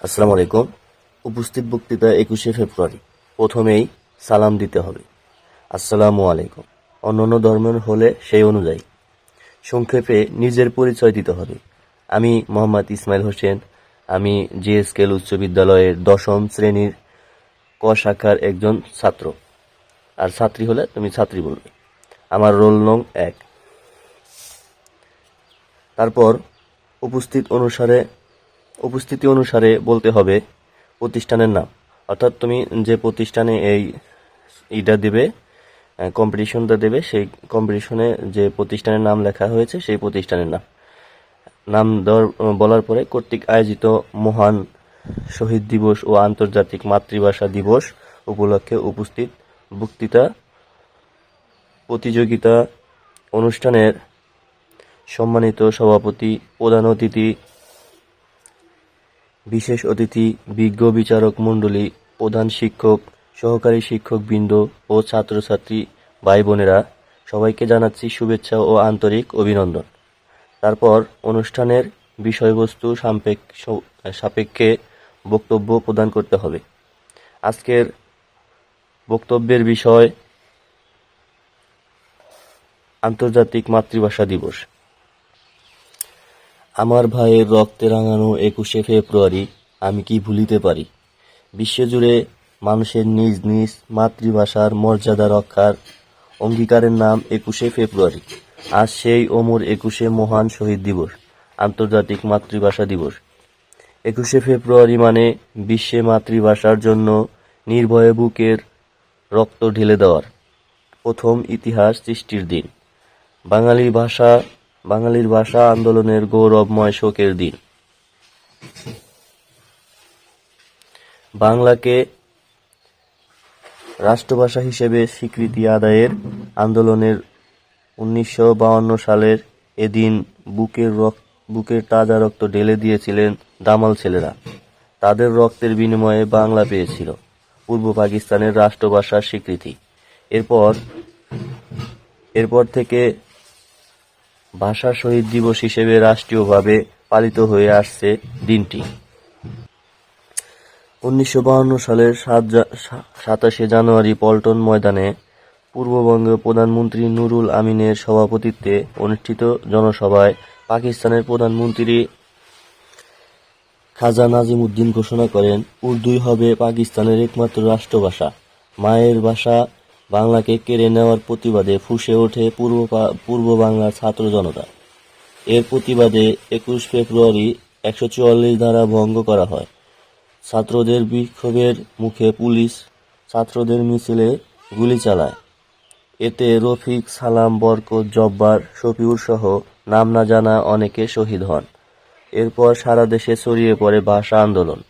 আসসালামু আলাইকুম। উপস্থিত বক্তৃতা 21শে ফেব্রুয়ারি। প্রথমেই সালাম দিতে হবে, আসসালামু আলাইকুম। অন্যান্য ধর্মের হলে সেই অনুযায়ী। সংক্ষেপে নিজের পরিচয় দিতে হবে। আমি মোহাম্মদ ইসমাইল হোসেন। আমি জিএসকেল উচ্চ বিদ্যালয়ের 10ম শ্রেণীর ক শাখার একজন ছাত্র। আর ছাত্রী হলে তুমি ছাত্রী বলবে। আমার রোল নং 1। তারপর উপস্থিতি অনুসারে বলতে হবে প্রতিষ্ঠানের নাম, অর্থাৎ তুমি যে প্রতিষ্ঠানে এইটা দেবে, কম্পিটিশনটা দেবে, সেই কম্পিটিশনে যে প্রতিষ্ঠানের নাম লেখা হয়েছে সেই প্রতিষ্ঠানের নাম বলার পরে কর্তৃক আয়োজিত মহান শহীদ দিবস ও আন্তর্জাতিক মাতৃভাষা দিবস উপলক্ষে উপস্থিত বক্তৃতা প্রতিযোগিতা অনুষ্ঠানের সম্মানিত সভাপতি, প্রধান অতিথি, বিশেষ অতিথি, বিজ্ঞ বিচারক মণ্ডলী, প্রধান শিক্ষক, সহকারী শিক্ষকবৃন্দ ও ছাত্রছাত্রী ভাই বোনেরা, সবাইকে জানাচ্ছি শুভেচ্ছা ও আন্তরিক অভিনন্দন। তারপর অনুষ্ঠানের বিষয়বস্তু সাপেক্ষে বক্তব্য প্রদান করতে হবে। আজকের বক্তব্যের বিষয় আন্তর্জাতিক মাতৃভাষা দিবস। আমার ভাইয়ের রক্তে রাঙানো 21শে ফেব্রুয়ারি আমি কি ভুলিতে পারি। বিশ্বজুড়ে মানুষের নিজ নিজ মাতৃভাষার মর্যাদা রক্ষার অঙ্গীকারের নাম 21শে ফেব্রুয়ারি। আজ সেই অমর 21শে মহান শহীদ দিবস, আন্তর্জাতিক মাতৃভাষা দিবস। 21শে ফেব্রুয়ারি মানে বিশ্বে মাতৃভাষার জন্য নির্ভয়ে বুকের রক্ত ঢেলে দেওয়ার প্রথম ইতিহাস সৃষ্টির দিন। বাঙালির ভাষা আন্দোলনের গৌরবময় শোকের দিন। বাংলাকে রাষ্ট্রভাষা হিসেবে স্বীকৃতি আদায়ের আন্দোলনের 1952 সালের এদিন বুকের তাজা রক্ত ঢেলে দিয়েছিলেন দামাল ছেলেরা। তাদের রক্তের বিনিময়ে বাংলা পেয়েছিল পূর্ব পাকিস্তানের রাষ্ট্রভাষার স্বীকৃতি। এরপর থেকে ভাষা শহীদ দিবস হিসেবে রাষ্ট্রীয়ভাবে পালিত হয়ে আসছে দিনটি। 1952 সালের 27শে জানুয়ারি পল্টন ময়দানে পূর্ববঙ্গের প্রধানমন্ত্রী নুরুল আমিনের সভাপতিত্বে অনুষ্ঠিত জনসভায় পাকিস্তানের প্রধানমন্ত্রী খাজা নাজিমুদ্দিন ঘোষণা করেন, উর্দুই হবে পাকিস্তানের একমাত্র রাষ্ট্রভাষা। মায়ের ভাষা বাংলাকে কেড়ে নেওয়ার প্রতিবাদে ফুঁসে ওঠে পূর্ব বাংলার ছাত্র জনতা। এর প্রতিবাদে 21 ফেব্রুয়ারি 144 ধারা ভঙ্গ করা হয়। ছাত্রদের বিক্ষোভের মুখে পুলিশ ছাত্রদের মিছিলে গুলি চালায়। এতে রফিক, সালাম, বরকত, জব্বার, শফিউর সহ নাম না জানা অনেকে শহীদ হন। এরপর সারা দেশে ছড়িয়ে পড়ে ভাষা আন্দোলন।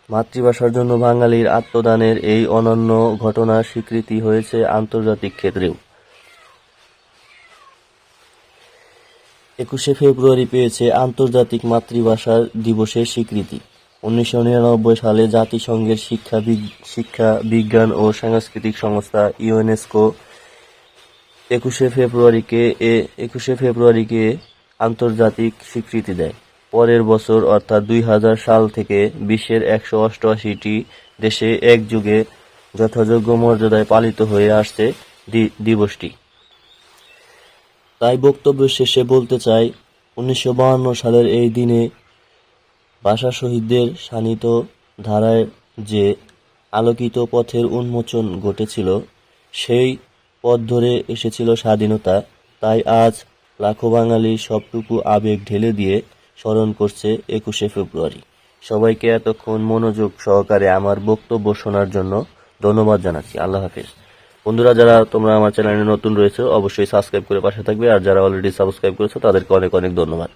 মাতৃভাষার জন্য বাঙালির আত্মদানের এই অনন্য ঘটনার স্বীকৃতি হয়েছে আন্তর্জাতিক ক্ষেত্রেও। 21শে ফেব্রুয়ারি পেয়েছে আন্তর্জাতিক মাতৃভাষা দিবসের স্বীকৃতি। 1999 সালে জাতিসংঘের শিক্ষা, বিজ্ঞান ও সাংস্কৃতিক সংস্থা ইউনেস্কো 21শে ফেব্রুয়ারিকে আন্তর্জাতিক স্বীকৃতি দেয়। পরের বছর অর্থাৎ 2000 সাল থেকে বিশ্বের 188টি দেশে একযোগে যথাযোগ্য মর্যাদায় পালিত হয়ে আসছে দিবসটি। তাই বক্তব্য শেষে বলতে চাই, 1952 সালের এই দিনে ভাষা শহীদদের শানিত ধারায় যে আলোকিত পথের উন্মোচন ঘটেছিল, সেই পথ ধরে এসেছিল স্বাধীনতা। তাই আজ লাখো বাঙালি সবটুকু আবেগ ঢেলে দিয়ে স্মরণ করছে 21শে ফেব্রুয়ারি। সবাইকে এতক্ষণ মনোযোগ সহকারে আমার বক্তব্য শোনার জন্য ধন্যবাদ জানাচ্ছি। আল্লাহ হাফেজ। বন্ধুরা, যারা তোমরা আমার চ্যানেলে নতুন রয়েছে অবশ্যই সাবস্ক্রাইব করে পাশে থাকবে, আর যারা অলরেডি সাবস্ক্রাইব করেছো তাদেরকে অনেক অনেক ধন্যবাদ।